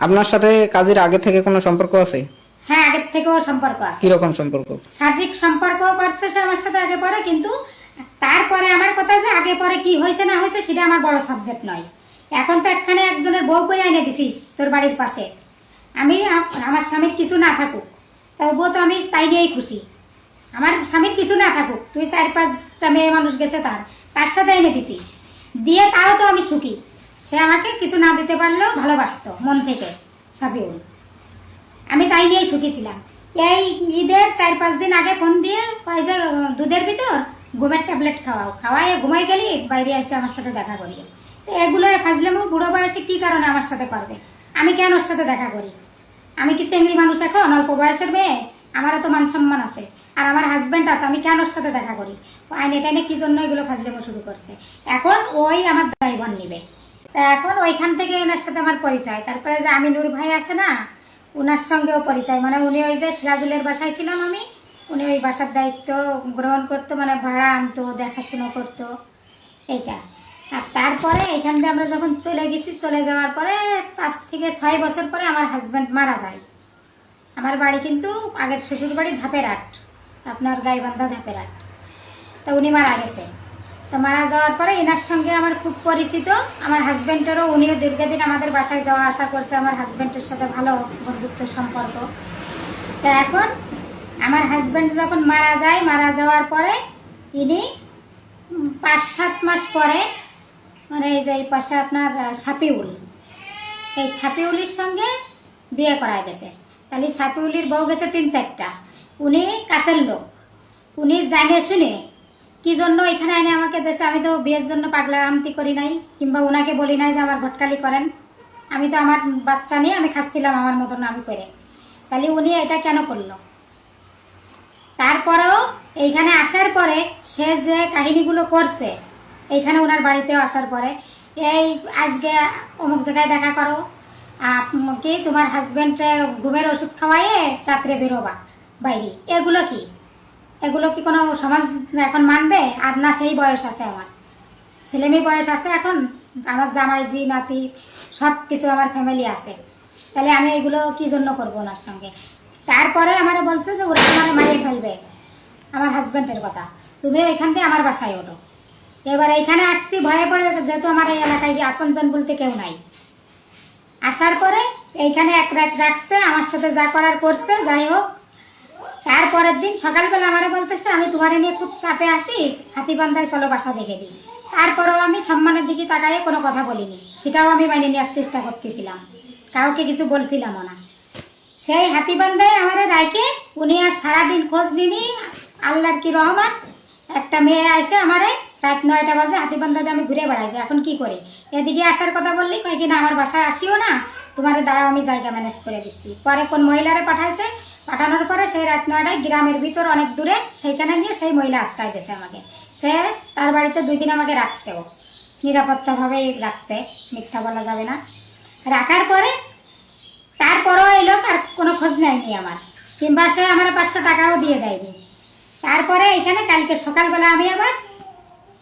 আপনার সাথে কাজের আগে থেকে কোনো সম্পর্ক আছে? হ্যাঁ, আগের থেকেও সম্পর্ক আছে। কি রকম সম্পর্ক? শারীরিক সম্পর্ক করছে সে আমার সাথে আগে পরে, কিন্তু তারপরে আমার কথা যে আগে পরে কি হয়েছে না হয়েছে সেটা আমার বড় সাবজেক্ট নয়। এখন তো একখানে একজনের বউ করে এনে দিছিস তোর বাড়ির পাশে। আমি আমার স্বামীর কিছু না থাকুক তবুও তো আমি তাই নিয়েই খুশি। আমার স্বামীর কিছু না থাকুক, তুই 4-5টা মেয়ে মানুষ গেছে তার সাথে এনে দিছিস, দিয়ে তাও তো আমি সুখী। সে আমাকে কিছু না দিতে পারলেও ভালোবাসতো মন থেকে সাবিউল। আমি তাই নিয়েই সুখী ছিলাম। এই ঈদের 4-5 দিন আগে ফোন দিয়ে ওই যে দুধের ভিতর ঘুমের ট্যাবলেট খাওয়ায় ঘুমাই গেলি, বাইরে এসে আমার সাথে দেখা করিও। তো এগুলো ফাজলামো বুড়ো বয়সে কি কারণে আমার সাথে করবে? আমি কেন ওর সাথে দেখা করি? আমি কি চেংড়ি মানুষ এখন? অল্প বয়সের মেয়ে, আমারও তো মান সম্মান আছে, আর আমার হাজব্যান্ড আছে, আমি কেন ওর সাথে দেখা করি? আইনে টাইনে কি জন্য এগুলো ফাজলামো শুরু করছে? এখন ওই আমার দায়ভার নিবে। তা এখন ওইখান থেকে ওনার সাথে আমার পরিচয়। তারপরে যে আমিনুর ভাই আছে না, ওনার সঙ্গেও পরিচয়। মানে উনি ওই যে সিরাজুলের বাসায় ছিলাম আমি, উনি ওই বাসার দায়িত্ব গ্রহণ করতো, মানে ভাড়া আনতো, দেখাশুনো করতো এইটা। আর তারপরে এখান থেকে আমরা যখন চলে গেছি, চলে যাওয়ার পরে 5 থেকে 6 বছর পরে আমার হাজব্যান্ড মারা যায়। আমার বাড়ি কিন্তু আগের শ্বশুর বাড়ি ধাপেরহাট, আপনার গাইবান্ধা ধাপেরহাট। তা উনি মারা গেছে। তো মারা যাওয়ার পরে এনার সঙ্গে আমার খুব পরিচিত। আমার হাজব্যান্ডেরও, উনিও দীর্ঘদিন আমাদের বাসায় যাওয়া আসা করছে, আমার হাজব্যান্ডের সাথে ভালো বন্ধুত্ব সম্পর্ক। তা এখন আমার হাজব্যান্ড যখন মারা যায়, মারা যাওয়ার পরে ইনি 5-7 মাস পরে, মানে এই যে এই পাশে আপনার সাপিউল, এই সাপিউলির সঙ্গে বিয়ে করায় গেছে। তাহলে সাপিউলির বউ গেছে 3-4টা। উনি কাছের লোক, উনি জানে শুনে কি জন্য এখানে এনে আমাকে দেশে। আমি তো বিয়ের জন্য পাগলা আমতি করি নাই, কিংবা ওনাকে বলি নাই যে আমার ঘটকালি করেন। আমি তো আমার বাচ্চা নিয়ে আমি খাচ্ছিলাম আমার মতন আমি করে। তাহলে উনি এটা কেন করলো? তারপরেও এইখানে আসার পরে সে যে কাহিনীগুলো করছে, এইখানে ওনার বাড়িতেও আসার পরে, এই আজকে অমুক জায়গায় দেখা করো, কি তোমার হাজব্যান্ডে ঘুমের ওষুধ খাওয়াইয়ে রাত্রে বেরোবা বাইরে, এগুলো কি? এগুলো কি কোনো সমাজ এখন মানবে? আর না সেই বয়স আছে, আমার ছেলেমেয়ে বয়স আছে এখন, আমার জামাইজি নাতি সব কিছু আমার ফ্যামিলি আছে। তাহলে আমি এগুলো কি জন্য করবো ওনার সঙ্গে? তারপরে আমার বলছে যে ওরা তোমার মারিয়ে ফেলবে, আমার হাজব্যান্ডের কথা। তুমি ওইখান থেকে আমার বাসায় ওঠো। এবার এইখানে আসছি ভয়ে পড়ে, যেহেতু আমার এই এলাকায় আপনজন বলতে কেউ নাই। আসার পরে এইখানে 1 রাত রাখছে, আমার সাথে যা করার করছে। যাই হোক, তারপরের দিন সকালবেলা আমারে বলতেছে আমি তোমার নিয়ে খুব চাপে আছি, হাতিবান্ধায় চলো বাসা দেখে দিই। তারপরেও আমি সম্মানের দিকে তাকাইয়ে কোনো কথা বলিনি, সেটাও আমি মাইনে নেওয়ার চেষ্টা করতেছিলাম, কাউকে কিছু বলছিলামও না। সেই হাতিবান্ধায় আমারে রাইকে উনি আর সারাদিন খোঁজ নিনি। আল্লাহর কি রহমত, একটা মেয়ে আসে আমারে রাত 9টা বাজে হাতিবান্ধাতে আমি ঘুরে বেড়াইছি। এখন কি করি? এদিকে আসার কথা বললি কয় কিনা আমার বাসায় আসিও না, তোমারে দাঁড়াও আমি জায়গা ম্যানেজ করে দিচ্ছি। পরে কোন মহিলারে পাঠাইছে, পাঠানোর পরে সেই রাত 9টায় গ্রামের ভিতর অনেক দূরে সেইখানে নিয়ে সেই মহিলা আশ্রয় দিয়েছে আমাকে। সে তার বাড়িতে 2 দিন আমাকে রাখছেও, নিরাপত্তাভাবেই রাখছে, মিথ্যা বলা যাবে না। রাখার পরে তারপরও এই লোক আর কোনো খোঁজ নেয়নি আমার, কিংবা সে আমার 500 টাকাও দিয়ে দেয়নি। তারপরে এখানে কালকে সকালবেলা আমি আবার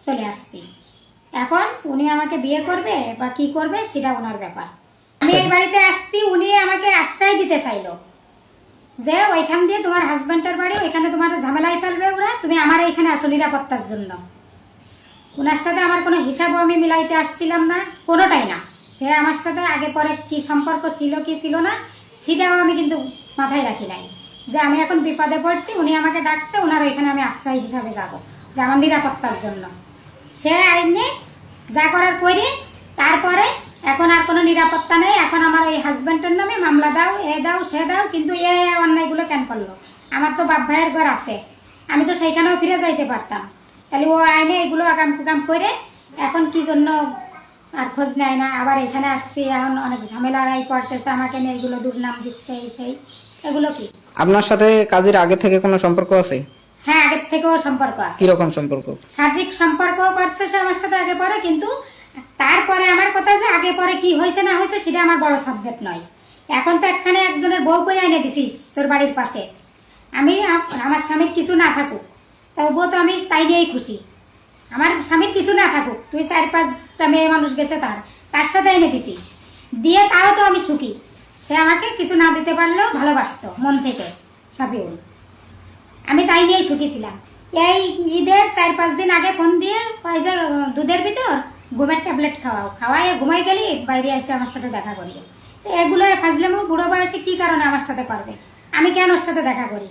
চলে আসছি। এখন উনি আমাকে বিয়ে করবে বা কি করবে সেটা ওনার ব্যাপার। আমি এই বাড়িতে আসছি, উনি আমাকে আশ্রয় দিতে চাইলো যে ওইখান দিয়ে তোমার হাজব্যান্ডের বাড়ি, ওইখানে তোমার ঝামেলায় ফেলবে ওরা, তুমি আমার এইখানে আসো নিরাপত্তার জন্য। ওনার সাথে আমার কোনো হিসাবও আমি মিলাইতে আসছিলাম না, কোনোটাই না। সে আমার সাথে আগে পরে কি সম্পর্ক ছিল কি ছিল না সেটাও আমি কিন্তু মাথায় রাখি নাই। যে আমি এখন বিপদে পড়ছি, উনি আমাকে ডাকছে, ওনার ওইখানে আমি আশ্রয় হিসাবে যাব, যে আমার নিরাপত্তার জন্য। সে আইনে যা করার করি। তারপরে এখন আর কোনো নিরাপত্তা নেই। এখন আমার ওই হাজব্যান্ডের নামে মামলা দাও, এ দাও সে দাও। কিন্তু এ অন্যায়গুলো কেন করলো? আমার তো বাপ ভাইয়ের ঘর আছে, আমি তো সেইখানেও ফিরে যাইতে পারতাম। তাহলে ও আইনে এগুলো আগাম কুকাম করে এখন কি জন্য আর খোঁজ নেয় না? আবার এখানে আসছি, এখন অনেক ঝামেলায় পড়তেছে, আমাকে নিয়ে এগুলো দুর্নাম দিচ্ছে সেই। এগুলো কি? আপনার সাথে কাজের আগে থেকে কোনো সম্পর্ক আছে? হ্যাঁ, আগের থেকেও সম্পর্ক আছে। কি রকম সম্পর্ক? শারীরিক সম্পর্কও করছে সে আমার সাথে আগে পরে, কিন্তু তারপরে আমার কথা যে আগে পরে কি হয়েছে না হয়েছে সেটা আমার বড় সাবজেক্ট নয়। এখন তো একখানে একজনের বউ করে এনে দিছিস তোর বাড়ির পাশে। আমি আমার স্বামীর কিছু না থাকুক তবুও তো আমি তাই নিয়েই খুশি। আমার স্বামীর কিছু না থাকুক, তুই 4-5টা মেয়ে মানুষ গেছে তার সাথে এনে দিছিস, দিয়ে তাও তো আমি সুখী। সে আমাকে কিছু না দিতে পারলেও ভালোবাসতো মন থেকে সাবিউল। আমি তাই নিয়েই সুখী ছিলাম। এই ঈদের 4-5 দিন আগে ফোন দিয়ে ওই যে দুধের ভিতর ঘুমের ট্যাবলেট খাওয়াই ঘুমাই গেলি বাইরে এসে আমার সাথে দেখা করিও। তো এগুলো ফাজলামো বুড়ো বয়সে কি কারণে আমার সাথে করবে? আমি কেন ওর সাথে দেখা করি?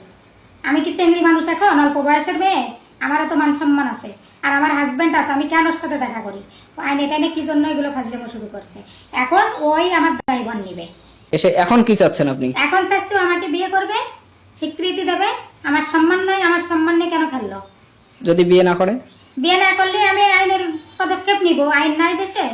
আমি কি চেংড়ি মানুষ এখন? অল্প বয়সের মেয়ে, আমারও তো মান সম্মান আছে, আর আমার হাজবেন্ড আছে, আমি কেন ওর সাথে দেখা করি? আইনে টাইনে কি জন্য এগুলো ফাজলামো শুরু করছে? এখন ওই আমার দায়ভার নিবে। এখন কি চাচ্ছেন আপনি? এখন চাচ্ছি ও আমাকে বিয়ে করবে, স্বীকৃতি দেবে। আমার সম্মান নাই, আমার সম্মান নিয়ে কেন খেললো? যদি বিয়ে না করে? বিয়ে না করলে আমি আইনের পদক্ষেপ নিব। আইন নাই দেশে?